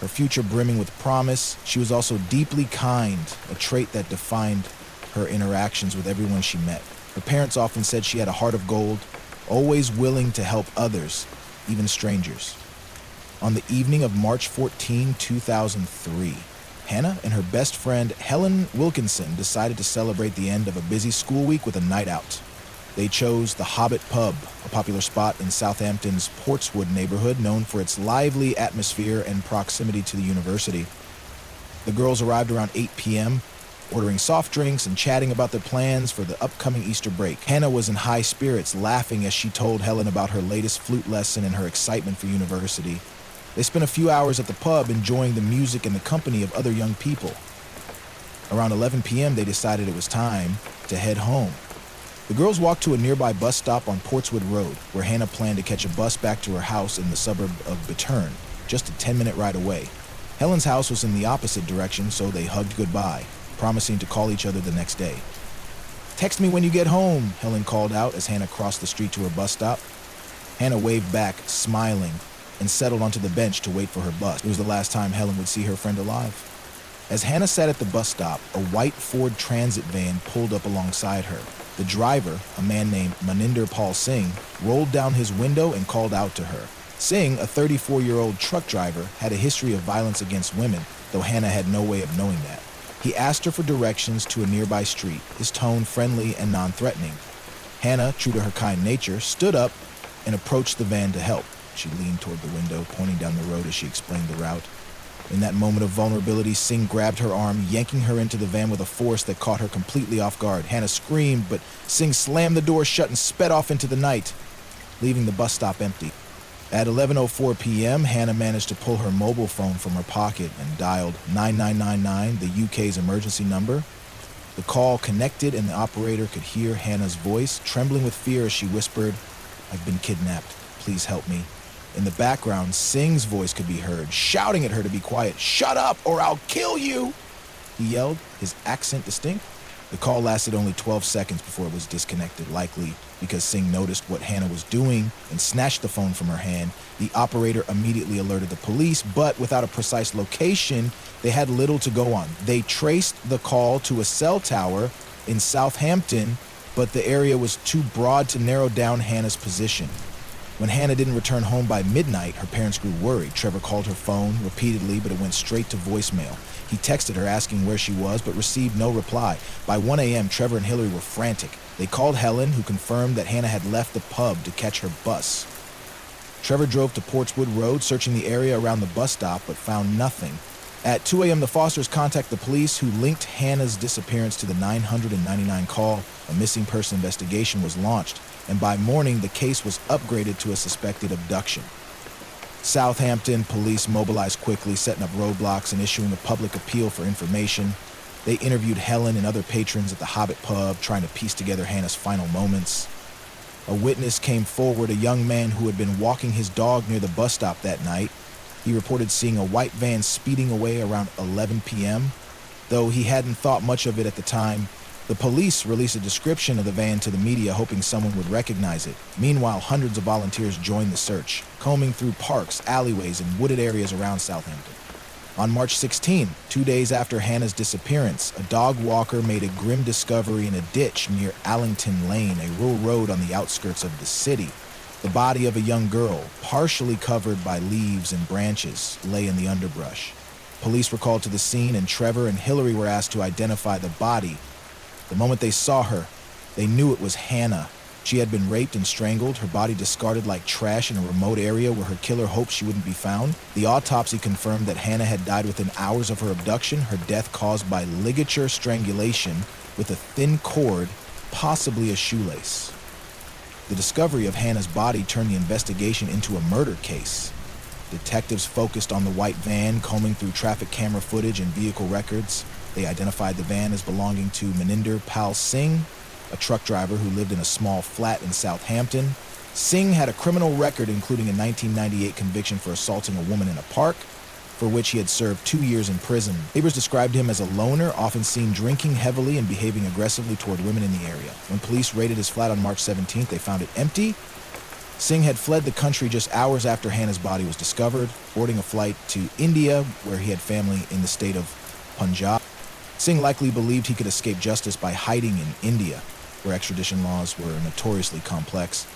her future brimming with promise. She was also deeply kind, a trait that defined her interactions with everyone she met. Her parents often said she had a heart of gold, always willing to help others, even strangers. On the evening of March 14, 2003, Hannah and her best friend Helen Wilkinson decided to celebrate the end of a busy school week with a night out. They chose the Hobbit Pub, a popular spot in Southampton's Portswood neighborhood known for its lively atmosphere and proximity to the university. The girls arrived around 8 p.m., ordering soft drinks and chatting about their plans for the upcoming Easter break. Hannah was in high spirits, laughing as she told Helen about her latest flute lesson and her excitement for university. They spent a few hours at the pub enjoying the music and the company of other young people. Around 11 p.m., they decided it was time to head home. The girls walked to a nearby bus stop on Portswood Road, where Hannah planned to catch a bus back to her house in the suburb of Bitterne, just a 10-minute ride away. Helen's house was in the opposite direction, so they hugged goodbye, promising to call each other the next day. "Text me when you get home," Helen called out as Hannah crossed the street to her bus stop. Hannah waved back, smiling, and settled onto the bench to wait for her bus. It was the last time Helen would see her friend alive. As Hannah sat at the bus stop, a white Ford Transit van pulled up alongside her. The driver, a man named Maninder Pal Singh, rolled down his window and called out to her. Singh, a 34-year-old truck driver, had a history of violence against women, though Hannah had no way of knowing that. He asked her for directions to a nearby street, his tone friendly and non-threatening. Hannah, true to her kind nature, stood up and approached the van to help. She leaned toward the window, pointing down the road as she explained the route. In that moment of vulnerability, Singh grabbed her arm, yanking her into the van with a force that caught her completely off guard. Hannah screamed, but Singh slammed the door shut and sped off into the night, leaving the bus stop empty. At 11:04 p.m., Hannah managed to pull her mobile phone from her pocket and dialed 9999, the UK's emergency number. The call connected and the operator could hear Hannah's voice, trembling with fear as she whispered, "I've been kidnapped. Please help me." In the background, Singh's voice could be heard, shouting at her to be quiet. "Shut up or I'll kill you!" he yelled, his accent distinct. The call lasted only 12 seconds before it was disconnected, likely because Singh noticed what Hannah was doing and snatched the phone from her hand. The operator immediately alerted the police, but without a precise location, they had little to go on. They traced the call to a cell tower in Southampton, but the area was too broad to narrow down Hannah's position. When Hannah didn't return home by midnight, her parents grew worried. Trevor called her phone repeatedly, but it went straight to voicemail. He texted her asking where she was, but received no reply. By 1 a.m., Trevor and Hillary were frantic. They called Helen, who confirmed that Hannah had left the pub to catch her bus. Trevor drove to Portswood Road, searching the area around the bus stop, but found nothing. At 2 a.m., the Fosters contacted the police, who linked Hannah's disappearance to the 999 call. A missing person investigation was launched, and by morning, the case was upgraded to a suspected abduction. Southampton police mobilized quickly, setting up roadblocks and issuing a public appeal for information. They interviewed Helen and other patrons at the Hobbit pub, trying to piece together Hannah's final moments. A witness came forward, a young man who had been walking his dog near the bus stop that night. He reported seeing a white van speeding away around 11 p.m., though he hadn't thought much of it at the time. The police released a description of the van to the media, hoping someone would recognize it. Meanwhile, hundreds of volunteers joined the search, combing through parks, alleyways, and wooded areas around Southampton. On March 16, 2 days after Hannah's disappearance, a dog walker made a grim discovery in a ditch near Allington Lane, a rural road on the outskirts of the city. The body of a young girl, partially covered by leaves and branches, lay in the underbrush. Police were called to the scene, and Trevor and Hillary were asked to identify the body. The moment they saw her, they knew it was Hannah. She had been raped and strangled, her body discarded like trash in a remote area where her killer hoped she wouldn't be found. The autopsy confirmed that Hannah had died within hours of her abduction, her death caused by ligature strangulation with a thin cord, possibly a shoelace. The discovery of Hannah's body turned the investigation into a murder case. Detectives focused on the white van, combing through traffic camera footage and vehicle records. They identified the van as belonging to Maninder Pal Singh, a truck driver who lived in a small flat in Southampton. Singh had a criminal record, including a 1998 conviction for assaulting a woman in a park, for which he had served 2 years in prison. Neighbors described him as a loner, often seen drinking heavily and behaving aggressively toward women in the area. When police raided his flat on March 17th, they found it empty. Singh had fled the country just hours after Hannah's body was discovered, boarding a flight to India, where he had family in the state of Punjab. Singh likely believed he could escape justice by hiding in India, where extradition laws were notoriously complex.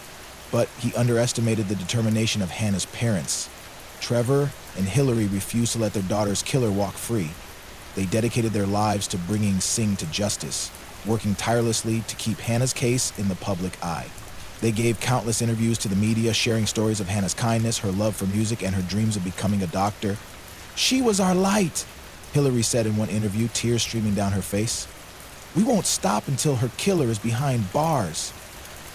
But he underestimated the determination of Hannah's parents. Trevor and Hillary refused to let their daughter's killer walk free. They dedicated their lives to bringing Singh to justice, working tirelessly to keep Hannah's case in the public eye. They gave countless interviews to the media, sharing stories of Hannah's kindness, her love for music, and her dreams of becoming a doctor. "She was our light," Hillary said in one interview, tears streaming down her face. "We won't stop until her killer is behind bars."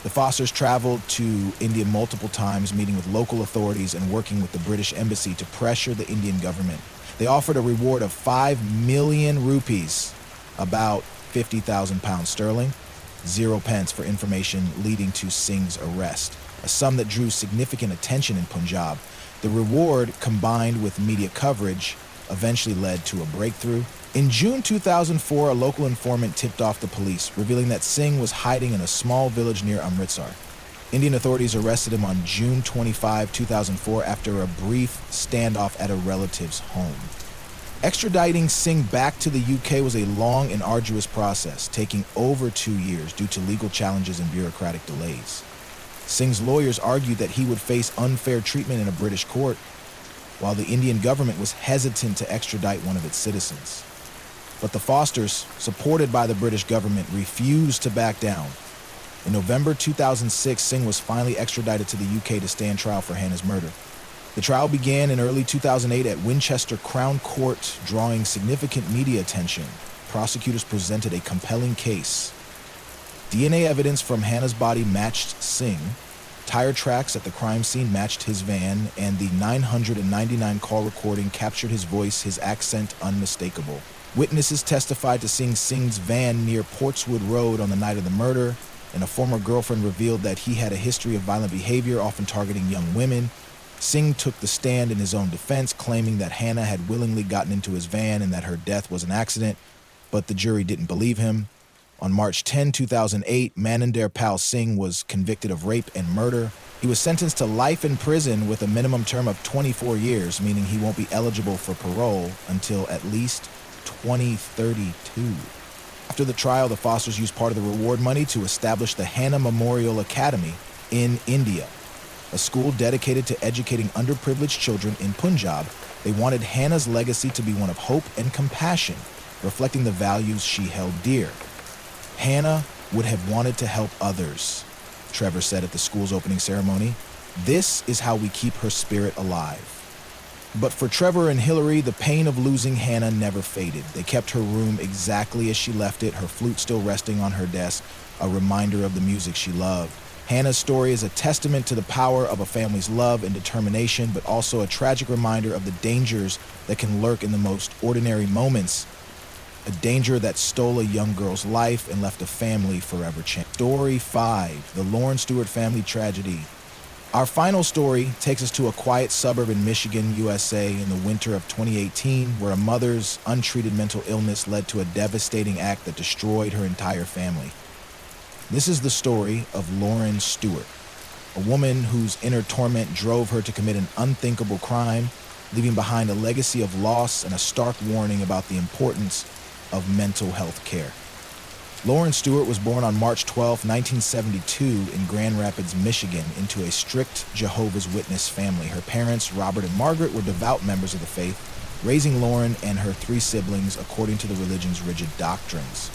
The Fosters traveled to India multiple times, meeting with local authorities and working with the British Embassy to pressure the Indian government. They offered a reward of 5 million rupees, about 50,000 pounds sterling, 0 pence for information leading to Singh's arrest, a sum that drew significant attention in Punjab. The reward, combined with media coverage, eventually led to a breakthrough. In June 2004, a local informant tipped off the police, revealing that Singh was hiding in a small village near Amritsar. Indian authorities arrested him on June 25, 2004, after a brief standoff at a relative's home. Extraditing Singh back to the UK was a long and arduous process, taking over 2 years due to legal challenges and bureaucratic delays. Singh's lawyers argued that he would face unfair treatment in a British court, while the Indian government was hesitant to extradite one of its citizens. But the Fosters, supported by the British government, refused to back down. In November 2006, Singh was finally extradited to the UK to stand trial for Hannah's murder. The trial began in early 2008 at Winchester Crown Court, drawing significant media attention. Prosecutors presented a compelling case. DNA evidence from Hannah's body matched Singh. Tire tracks at the crime scene matched his van, and the 999 call recording captured his voice, his accent unmistakable. Witnesses testified to seeing Singh's van near Portswood Road on the night of the murder, and a former girlfriend revealed that he had a history of violent behavior, often targeting young women. Singh took the stand in his own defense, claiming that Hannah had willingly gotten into his van and that her death was an accident, but the jury didn't believe him. On March 10, 2008, Maninder Pal Singh was convicted of rape and murder. He was sentenced to life in prison with a minimum term of 24 years, meaning he won't be eligible for parole until at least 2032. After the trial, the Fosters used part of the reward money to establish the Hannah Memorial Academy in India, a school dedicated to educating underprivileged children in Punjab. They wanted Hannah's legacy to be one of hope and compassion, reflecting the values she held dear. Hannah would have wanted to help others, Trevor said at the school's opening ceremony. This is how we keep her spirit alive. But for Trevor and Hillary, the pain of losing Hannah never faded. They kept her room exactly as she left it, her flute still resting on her desk, a reminder of the music she loved. Hannah's story is a testament to the power of a family's love and determination, but also a tragic reminder of the dangers that can lurk in the most ordinary moments. A danger that stole a young girl's life and left a family forever changed. Story 5, the Lauren Stewart family tragedy. Our final story takes us to a quiet suburb in Michigan, USA in the winter of 2018, where a mother's untreated mental illness led to a devastating act that destroyed her entire family. This is the story of Lauren Stewart, a woman whose inner torment drove her to commit an unthinkable crime, leaving behind a legacy of loss and a stark warning about the importance of mental health care. Lauren Stewart was born on March 12, 1972 in Grand Rapids, Michigan, into a strict Jehovah's Witness family. Her parents, Robert and Margaret, were devout members of the faith, raising Lauren and her 3 siblings according to the religion's rigid doctrines.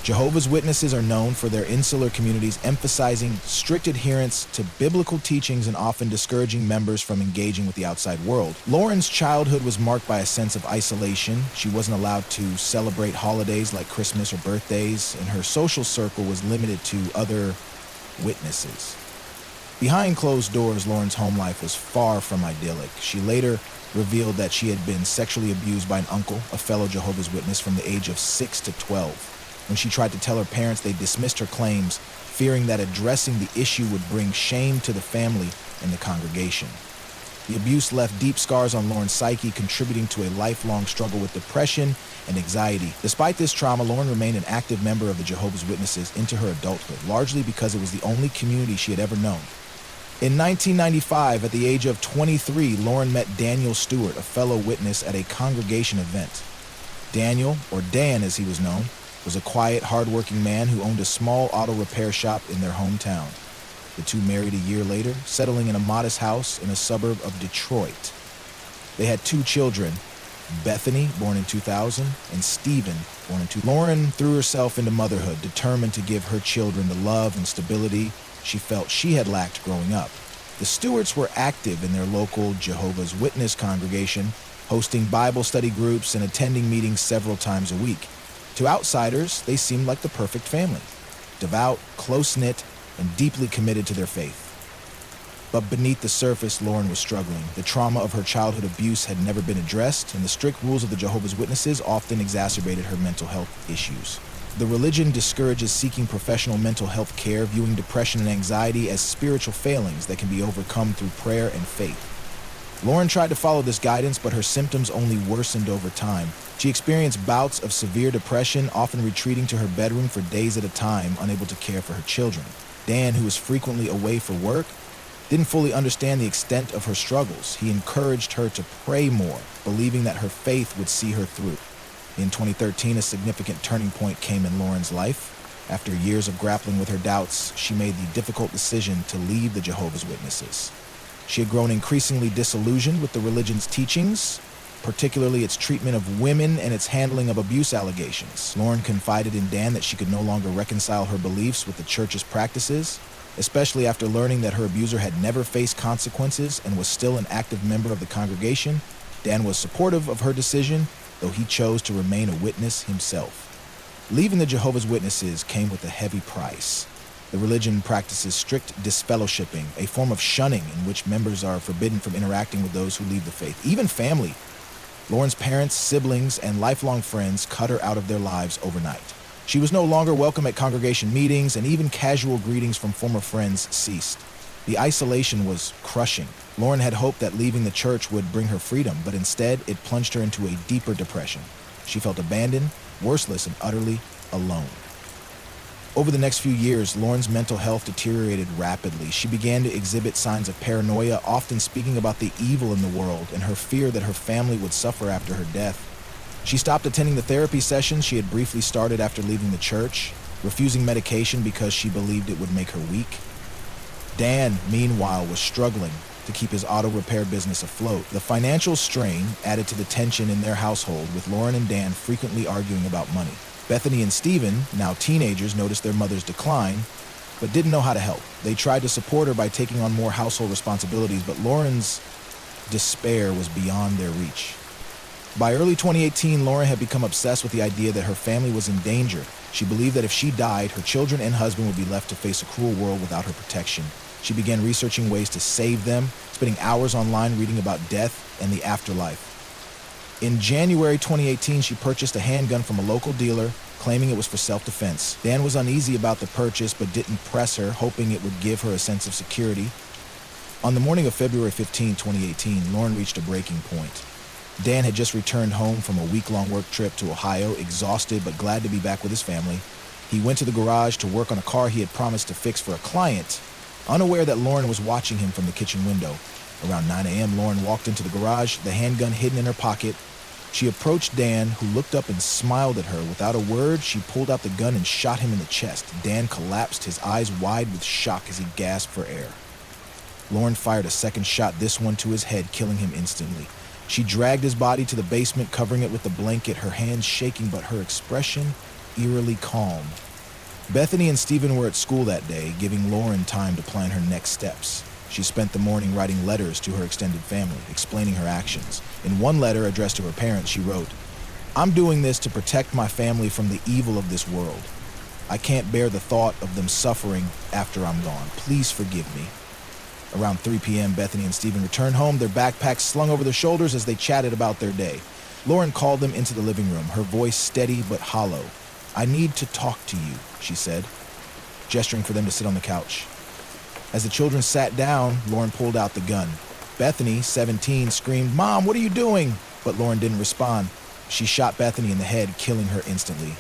Jehovah's Witnesses are known for their insular communities emphasizing strict adherence to biblical teachings and often discouraging members from engaging with the outside world. Lauren's childhood was marked by a sense of isolation. She wasn't allowed to celebrate holidays like Christmas or birthdays, and her social circle was limited to other witnesses. Behind closed doors, Lauren's home life was far from idyllic. She later revealed that she had been sexually abused by an uncle, a fellow Jehovah's Witness, from the age of 6 to 12. When she tried to tell her parents, they dismissed her claims, fearing that addressing the issue would bring shame to the family and the congregation. The abuse left deep scars on Lauren's psyche, contributing to a lifelong struggle with depression and anxiety. Despite this trauma, Lauren remained an active member of the Jehovah's Witnesses into her adulthood, largely because it was the only community she had ever known. In 1995, at the age of 23, Lauren met Daniel Stewart, a fellow witness at a congregation event. Daniel, or Dan as he was known, was a quiet, hardworking man who owned a small auto repair shop in their hometown. The two married a year later, settling in a modest house in a suburb of Detroit. They had 2 children, Bethany, born in 2000, and Stephen, born in 2000. Lauren threw herself into motherhood, determined to give her children the love and stability she felt she had lacked growing up. The Stewarts were active in their local Jehovah's Witness congregation, hosting Bible study groups and attending meetings several times a week. To outsiders, they seemed like the perfect family, devout, close-knit, and deeply committed to their faith. But beneath the surface, Lauren was struggling. The trauma of her childhood abuse had never been addressed, and the strict rules of the Jehovah's Witnesses often exacerbated her mental health issues. The religion discourages seeking professional mental health care, viewing depression and anxiety as spiritual failings that can be overcome through prayer and faith. Lauren tried to follow this guidance, but her symptoms only worsened over time. She experienced bouts of severe depression, often retreating to her bedroom for days at a time, unable to care for her children. Dan, who was frequently away for work, didn't fully understand the extent of her struggles. He encouraged her to pray more, believing that her faith would see her through. In 2013, a significant turning point came in Lauren's life. After years of grappling with her doubts, she made the difficult decision to leave the Jehovah's Witnesses. She had grown increasingly disillusioned with the religion's teachings, particularly its treatment of women and its handling of abuse allegations. Lauren confided in Dan that she could no longer reconcile her beliefs with the church's practices, especially after learning that her abuser had never faced consequences and was still an active member of the congregation. Dan was supportive of her decision, though he chose to remain a witness himself. Leaving the Jehovah's Witnesses came with a heavy price. The religion practices strict disfellowshipping, a form of shunning in which members are forbidden from interacting with those who leave the faith. Even family. Lauren's parents, siblings, and lifelong friends cut her out of their lives overnight. She was no longer welcome at congregation meetings, and even casual greetings from former friends ceased. The isolation was crushing. Lauren had hoped that leaving the church would bring her freedom, but instead it plunged her into a deeper depression. She felt abandoned, worthless, and utterly alone. Over the next few years, Lauren's mental health deteriorated rapidly. She began to exhibit signs of paranoia, often speaking about the evil in the world and her fear that her family would suffer after her death. She stopped attending the therapy sessions she had briefly started after leaving the church, refusing medication because she believed it would make her weak. Dan, meanwhile, was struggling to keep his auto repair business afloat. The financial strain added to the tension in their household, with Lauren and Dan frequently arguing about money. Bethany and Stephen, now teenagers, noticed their mother's decline, but didn't know how to help. They tried to support her by taking on more household responsibilities, but Lauren's despair was beyond their reach. By early 2018, Lauren had become obsessed with the idea that her family was in danger. She believed that if she died, her children and husband would be left to face a cruel world without her protection. She began researching ways to save them, spending hours online reading about death and the afterlife. In January 2018, she purchased a handgun from a local dealer, claiming it was for self-defense. Dan was uneasy about the purchase, but didn't press her, hoping it would give her a sense of security. On the morning of February 15, 2018, Lauren reached a breaking point. Dan had just returned home from a week-long work trip to Ohio, exhausted but glad to be back with his family. He went to the garage to work on a car he had promised to fix for a client, unaware that Lauren was watching him from the kitchen window. Around 9 a.m., Lauren walked into the garage, the handgun hidden in her pocket. She approached Dan, who looked up and smiled at her. Without a word, she pulled out the gun and shot him in the chest. Dan collapsed, his eyes wide with shock as he gasped for air. Lauren fired a second shot, this one to his head, killing him instantly. She dragged his body to the basement, covering it with the blanket, her hands shaking, but her expression eerily calm. Bethany and Stephen were at school that day, giving Lauren time to plan her next steps. She spent the morning writing letters to her extended family, explaining her actions. In one letter addressed to her parents, she wrote, "I'm doing this to protect my family from the evil of this world. I can't bear the thought of them suffering after I'm gone. Please forgive me." Around 3 p.m., Bethany and Stephen returned home, their backpacks slung over their shoulders as they chatted about their day. Lauren called them into the living room, her voice steady but hollow. "I need to talk to you," she said, gesturing for them to sit on the couch. As the children sat down, Lauren pulled out the gun. Bethany, 17, screamed, "Mom, what are you doing?" But Lauren didn't respond. She shot Bethany in the head, killing her instantly.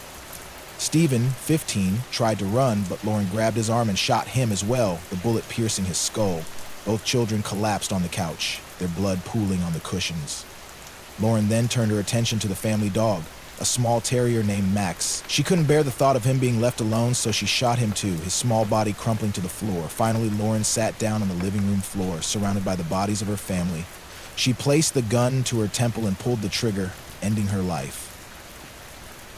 Stephen, 15, tried to run, but Lauren grabbed his arm and shot him as well, the bullet piercing his skull. Both children collapsed on the couch, their blood pooling on the cushions. Lauren then turned her attention to the family dog, a small terrier named Max. She couldn't bear the thought of him being left alone, so she shot him too, his small body crumpling to the floor. Finally, Lauren sat down on the living room floor, surrounded by the bodies of her family. She placed the gun to her temple and pulled the trigger, ending her life.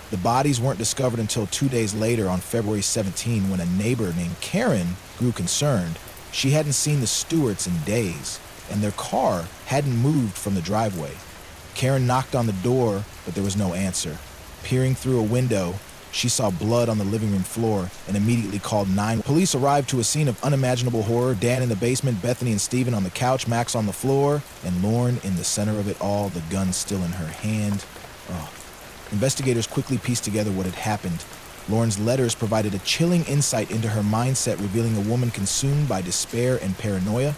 The bodies weren't discovered until 2 days later, on February 17, when a neighbor named Karen grew concerned. She hadn't seen the Stewarts in days, and their car hadn't moved from the driveway. Karen knocked on the door, but there was no answer. Peering through a window, she saw blood on the living room floor and immediately called 911. Police arrived to a scene of unimaginable horror. Dan in the basement, Bethany and Stephen on the couch, Max on the floor, and Lauren in the center of it all, the gun still in her hand. Investigators quickly pieced together what had happened. Lauren's letters provided a chilling insight into her mindset, revealing a woman consumed by despair and paranoia.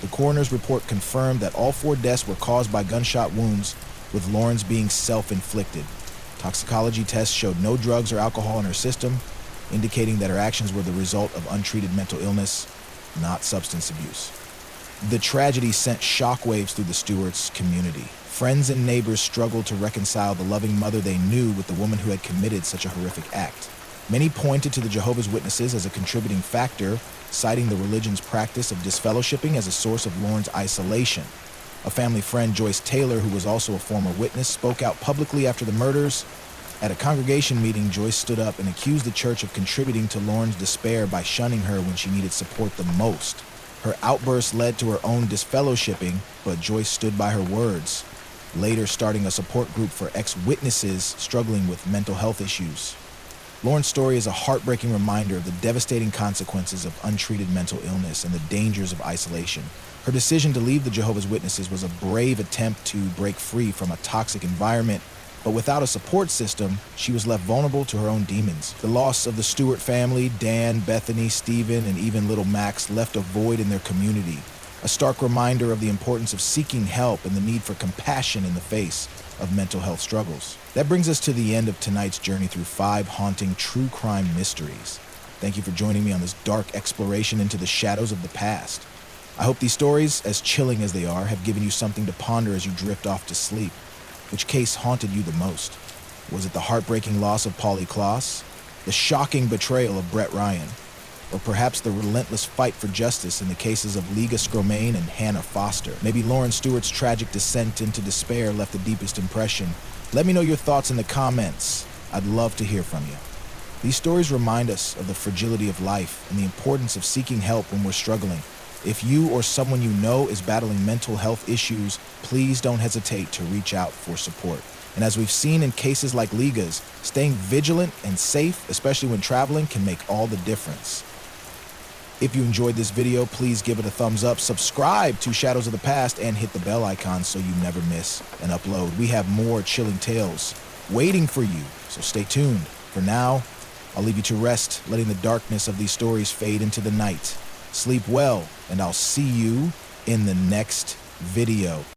The coroner's report confirmed that all 4 deaths were caused by gunshot wounds, with Lauren's being self-inflicted. Toxicology tests showed no drugs or alcohol in her system, indicating that her actions were the result of untreated mental illness, not substance abuse. The tragedy sent shockwaves through the Stewarts' community. Friends and neighbors struggled to reconcile the loving mother they knew with the woman who had committed such a horrific act. Many pointed to the Jehovah's Witnesses as a contributing factor, citing the religion's practice of disfellowshipping as a source of Lauren's isolation. A family friend, Joyce Taylor, who was also a former witness, spoke out publicly after the murders. At a congregation meeting, Joyce stood up and accused the church of contributing to Lauren's despair by shunning her when she needed support the most. Her outburst led to her own disfellowshipping, but Joyce stood by her words, later starting a support group for ex-witnesses struggling with mental health issues. Lauren's story is a heartbreaking reminder of the devastating consequences of untreated mental illness and the dangers of isolation. Her decision to leave the Jehovah's Witnesses was a brave attempt to break free from a toxic environment, but without a support system, she was left vulnerable to her own demons. The loss of the Stewart family, Dan, Bethany, Stephen, and even little Max, left a void in their community, a stark reminder of the importance of seeking help and the need for compassion in the face of mental health struggles. That brings us to the end of tonight's journey through 5 haunting true crime mysteries. Thank you for joining me on this dark exploration into the shadows of the past. I hope these stories, as chilling as they are, have given you something to ponder as you drift off to sleep. Which case haunted you the most? Was it the heartbreaking loss of Polly Klaas, the shocking betrayal of Brett Ryan, or perhaps the relentless fight for justice in the cases of Liga Skromane and Hannah Foster? Maybe Lauren Stewart's tragic descent into despair left the deepest impression. Let me know your thoughts in the comments. I'd love to hear from you. These stories remind us of the fragility of life and the importance of seeking help when we're struggling. If you or someone you know is battling mental health issues, please don't hesitate to reach out for support. And as we've seen in cases like Liga's, staying vigilant and safe, especially when traveling, can make all the difference. If you enjoyed this video, please give it a thumbs up, subscribe to Shadows of the Past, and hit the bell icon so you never miss an upload. We have more chilling tales waiting for you, so stay tuned. For now, I'll leave you to rest, letting the darkness of these stories fade into the night. Sleep well, and I'll see you in the next video.